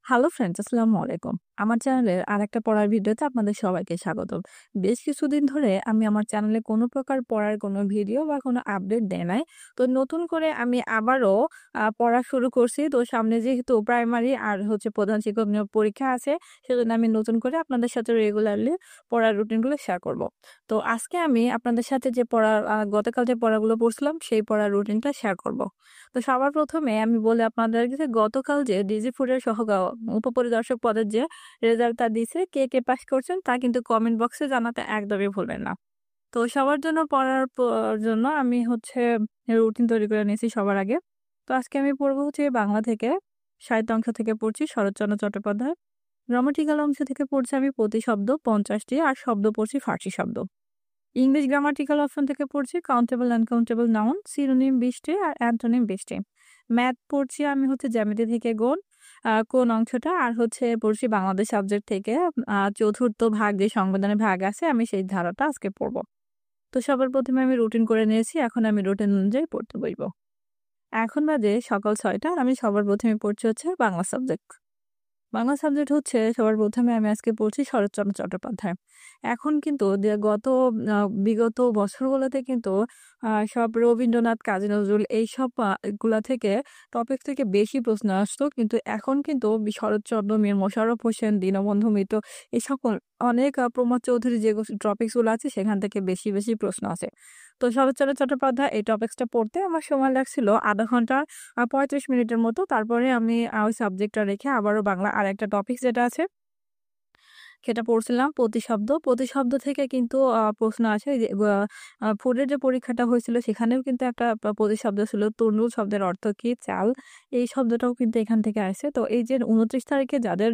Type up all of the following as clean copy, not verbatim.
Hello friends, আসসালামু আলাইকুম। আমার চ্যানেলের আরেকটা পড়ার ভিডিওতে আপনাদের সবাইকে স্বাগতম। বেশ কিছুদিন ধরে আমি আমার চ্যানেলে কোনো প্রকার পড়ার কোনো ভিডিও বা কোনো আপডেট দেই নাই। তো নতুন করে আমি আবারও পড়া শুরু করছি। তো সামনে যেহেতু প্রাইমারি আর হচ্ছে প্রধান শিক্ষক নিয়োগ পরীক্ষা আছে, সেজন্য আমি নতুন করে আপনাদের সাথে রেগুলারলি পড়ার রুটিনগুলো শেয়ার করব। তো আজকে আমি আপনাদের সাথে যে পড়ার গতকাল যে পড়াগুলো পড়ছিলাম, সেই পড়ার রুটিনটা শেয়ার করব। তো সবার ১ম এ আমি বলি আপনাদেরকে যে গতকাল যে ডিজি ফুডের উপপরিদর্শক পদের যে রেজাল্টটা দিছে, কে, কে পাস করছেন তা কিন্তু কমেন্ট বক্সে জানাতে একদমই ভুলবেন না। তো সবার জন্য পড়ার জন্য আমি হচ্ছে রুটিন তৈরি করে নিয়েছি সবার আগে। তো আজকে আমি পড়ব হচ্ছে বাংলা থেকে, সাহিত্য অংশ থেকে পড়ছি শরৎচন্দ্র চট্টোপাধ্যায়। গ্রামাটিক্যাল অংশ থেকে পড়ছি আমি প্রতিশব্দ ৫০ টি আর শব্দ পড়ছি ফার্সি শব্দ। ইংলিশ গ্রামাটিক্যাল অপশন থেকে পড়ছি কাউন্টেবল আনকাউন্টেবল নাউন, সিনোনিম ২০ টি আর অ্যান্টোনিম ২০ টি। ম্যাথ পড়ছি আমি হচ্ছে জ্যামিতি থেকে কোন অংশটা, আর হচ্ছে পড়ছি বাংলাদেশ সাবজেক্ট থেকে চতুর্থ ভাগ যে সংবিধানের ভাগ আছে আমি সেই ধারাটা আজকে পড়ব। তো সবার ১ম এ আমি রুটিন করে নিয়েছি। এখন আমি রুটিন অনুযায়ী পড়তে বসব। এখন বাজে সকাল ৬টা আর আমি সবার ১ম এ পড়ছি হচ্ছে বাংলা সাবজেক্ট। বাংলা সাবজেক্ট হচ্ছে সবার ১ম এ আমি আজকে পড়ছি শরৎচন্দ্র চট্টোপাধ্যায়। এখন কিন্তু আ বিগত বছরগুলোতে কিন্তু সব রবীন্দ্রনাথ, কাজী নজরুল এইসব গুলা থেকে টপিক থেকে বেশি প্রশ্ন আসতো। কিন্তু এখন কিন্তু শরৎচন্দ্র, মীর মোশাররফ হোসেন, দীনবন্ধু মিত্র এই সকল অনেক প্রমোদ চৌধুরী যে টপিকস গুলো আছে সেখান থেকে বেশি, বেশি প্রশ্ন আসে। তো শরৎচন্দ্র চট্টোপাধ্যায় এই টপিকসটা পড়তে আমার সময় লাগছিল ০.৫ ঘন্টা ৩৫ মিনিটের মতো। তারপরে আমি ওই সাবজেক্টটা রেখে আবারও বাংলা আরেকটা টপিকস যেটা আছে সেটা পড়ছিলাম প্রতিশব্দ। প্রতিশব্দ থেকে কিন্তু প্রশ্ন আসে যে ফুডের যে পরীক্ষাটা হয়েছিল সেখানেও কিন্তু একটা প্রতিশব্দ ছিল। তরমুজ শব্দের অর্থ কি? চাল। এই শব্দটাও কিন্তু এখান থেকে আসে। তো এই যে ২৯ তারিখে যাদের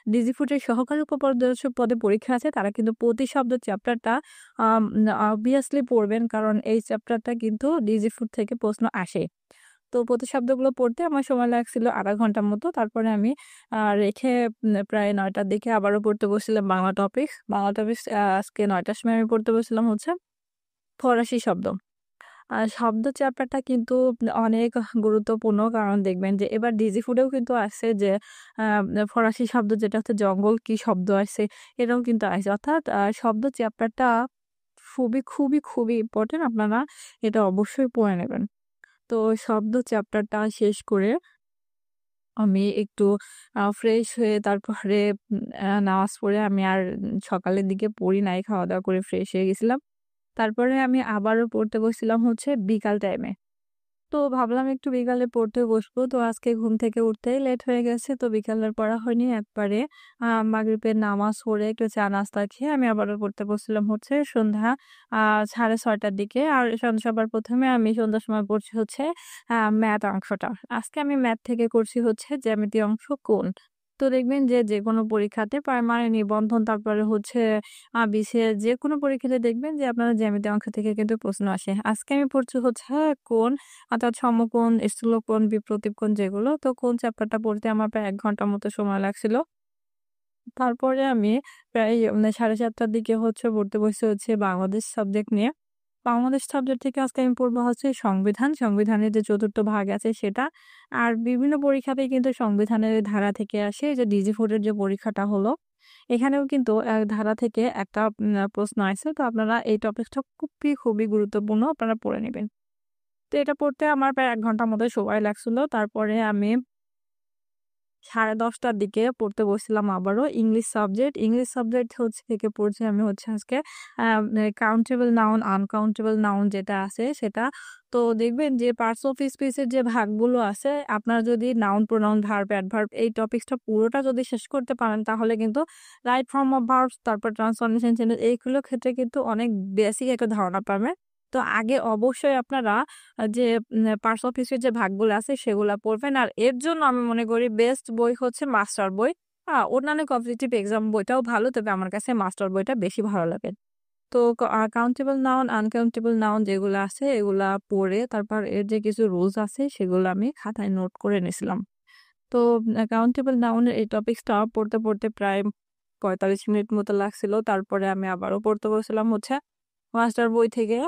ডিজি ফুডের সহকারী উপপরিদর্শক পদে পরীক্ষা আছে তারা কিন্তু প্রতিশব্দ চ্যাপ্টারটা আম obviously পড়বেন। কারণ এই চ্যাপ্টারটা কিন্তু ডিজি ফুড থেকে প্রশ্ন আসে। তো প্রতিশব্দগুলো পড়তে আমার সময় লাগছিল ০.৫ ঘন্টার মতো। তারপরে আমি রেখে প্রায় ৯ টার দিকে আবারও পড়তে বসছিলাম বাংলা টপিকস। বাংলা টপিকস আজকে ৯ টার সময় আমি পড়তে বসছিলাম হচ্ছে ফরাসি শব্দ। শব্দ চ্যাপ্টারটা কিন্তু অনেক গুরুত্বপূর্ণ। কারণ দেখবেন যে এবার ডিজি ফুডেও কিন্তু আসছে যে আ ফরাসি শব্দ যেটা হচ্ছে জঙ্গল কি শব্দ আসছে, এটাও কিন্তু আসছে। অর্থাৎ শব্দ চ্যাপ্টারটা খুবই ইম্পোর্টেন্ট। আপনারা এটা অবশ্যই পড়ে নেবেন। তো শব্দ চ্যাপ্টারটা শেষ করে আমি একটু ফ্রেশ হয়ে তারপরে নামাজ পড়ে আমি আর সকালের দিকে পড়ি নাই। খাওয়া-দাওয়া করে ফ্রেশ হয়ে গেছিলাম। তারপরে আমি আবারও পড়তে বসছিলাম হচ্ছে বিকাল টাইমে। তো ভাবলাম একটু বিকালে পড়তে বসবো। তো আজকে ঘুম থেকে উঠতেই লেট হয়ে গেছে। তো বিকালের পড়া হয়নি। একবারে মাগরিবের নামাজ পড়ে একটু চা নাস্তা খেয়ে আমি আবারও পড়তে বসছিলাম হচ্ছে সন্ধ্যা আ ৬:৩০ টার দিকে। আর সবার ১ম এ আমি সন্ধ্যার সময় পড়ছি হচ্ছে ম্যাথ অংশটা। আজকে আমি ম্যাথ থেকে করছি হচ্ছে জ্যামিতি অংশ কোণ। তো দেখবেন যে যেকোনো পরীক্ষাতে প্রাইমারি নিবন্ধন তারপরে হচ্ছে বিসিএস যেকোনো পরীক্ষাতে দেখবেন যে আপনার জ্যামিতি অংশ থেকে কিন্তু প্রশ্ন আসে। আজকে আমি পড়ছি হচ্ছে কোণ, অর্থাৎ সমকোণ, স্থূলকোণ, বিপ্রতীপকোণ যেগুলো। তো কোণ চ্যাপ্টারটা পড়তে আমার প্রায় ১ ঘন্টার মতো সময় লাগছিল। তারপরে আমি প্রায় ৭:৩০ টার দিকে হচ্ছে পড়তে বসছি হচ্ছে বাংলাদেশ সাবজেক্ট নিয়ে। বাংলাদেশ সাবজেক্ট থেকে আজকে আমি পড়বো হচ্ছে সংবিধান। সংবিধানের যে ৪র্থ ভাগ আছে সেটা। আর বিভিন্ন পরীক্ষাতেই কিন্তু সংবিধানের ধারা থেকে আসে। এই যে ডিজি ফুডের যে পরীক্ষাটা হলো, এখানেও কিন্তু ধারা থেকে একটা প্রশ্ন আসছে। তো আপনারা এই টপিকটা খুবই গুরুত্বপূর্ণ। আপনারা পড়ে নিবেন। তো এটা পড়তে আমার প্রায় ১ ঘন্টার মতো সময় লাগছিল। তারপরে আমি ১০:৩০ টার দিকে পড়তে বসছিলাম আবারও ইংলিশ সাবজেক্ট। ইংলিশ সাবজেক্ট হচ্ছে থেকে পড়ছি আমি হচ্ছে আজকে আ কাউন্টেবল নাউন, আনকাউন্টেবল নাউন যেটা আছে সেটা। তো দেখবেন যে পার্টস অফ স্পিচ এর যে ভাগগুলো আছে, আপনারা যদি নাউন, প্রোনাউন, ভার্ব, অ্যাডভার্ব এই টপিকসটা পুরোটা যদি শেষ করতে পারেন তাহলে কিন্তু রাইট ফর্ম অফ ভার্বস, তারপর ট্রান্সফরমেশন চেঞ্জেস এইগুলোর ক্ষেত্রে কিন্তু অনেক বেসিক একটা ধারণা পাবেন। তো আগে অবশ্যই আপনারা যে পার্টস অফ হিস্ট্রির যে ভাগগুলো আছে সেগুলা পড়বেন। আর এর জন্য আমি মনে করি বেস্ট বই হচ্ছে মাস্টার বই। অন্যান্য কম্পিটিটিভ এক্সাম বইটাও ভালো, তবে আমার কাছে মাস্টার বইটা বেশি ভালো লাগে। তো কাউন্টেবল নাউন, আনকাউন্টেবল নাউন যেগুলা আছে এগুলা পড়ে তারপর এর যে কিছু রুলস আছে সেগুলো আমি খাতায় নোট করে নিছিলাম। তো কাউন্টেবল নাউন এর এই টপিকসটা পড়তে প্রায় ৪৫ মিনিট মতো লাগছিল। তারপরে আমি আবারও পড়তে বসছিলাম হচ্ছে মাস্টার বই থেকে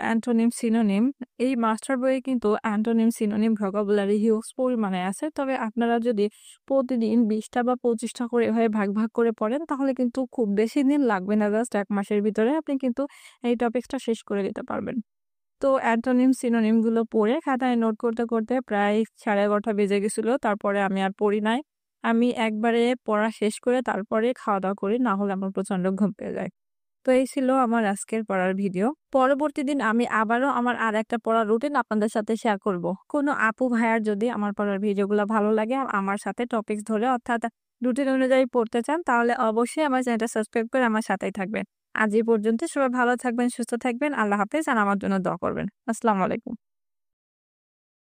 অ্যান্টোনিম, সিনোনিম। এই মাস্টার বইয়ে কিন্তু অ্যান্টোনিম, সিনোনিম, ভোকাবুলারি হিউজ পরিমাণে আছে। তবে আপনারা যদি প্রতিদিন ২০ টা বা ২৫ টা করে এভাবে ভাগ, ভাগ করে পড়েন তাহলে কিন্তু খুব বেশি দিন লাগবে না। জাস্ট ১ মাসের ভিতরে আপনি কিন্তু এই টপিকসটা শেষ করে দিতে পারবেন। তো অ্যান্টোনিম, সিনোনিম গুলো পড়ে খাতায় নোট করতে, করতে প্রায় 11:30 বেজে গেছিল। তারপরে আমি আর পড়ি নাই। আমি একবারে পড়া শেষ করে তারপরে খাওয়া-দাওয়া করি। না হলে আমার প্রচন্ড ঘুম পেয়ে যায়। তো এই ছিল আমার আজকের পড়ার ভিডিও। পরবর্তী দিন আমি আবারও আমার আরেকটা পড়ার রুটিন আপনাদের সাথে শেয়ার করব। কোনো আপু ভাইয়ার যদি আমার পড়ার ভিডিওগুলো ভালো লাগে আর আমার সাথে টপিকস ধরে অর্থাৎ রুটিন অনুযায়ী পড়তে চান তাহলে অবশ্যই আমার চ্যানেলটা সাবস্ক্রাইব করে আমার সাথেই থাকবেন। আজ এই পর্যন্ত সবাই ভালো থাকবেন, সুস্থ থাকবেন। আল্লাহ হাফেজ আর আমার জন্য দোয়া করবেন। আসসালামু আলাইকুম।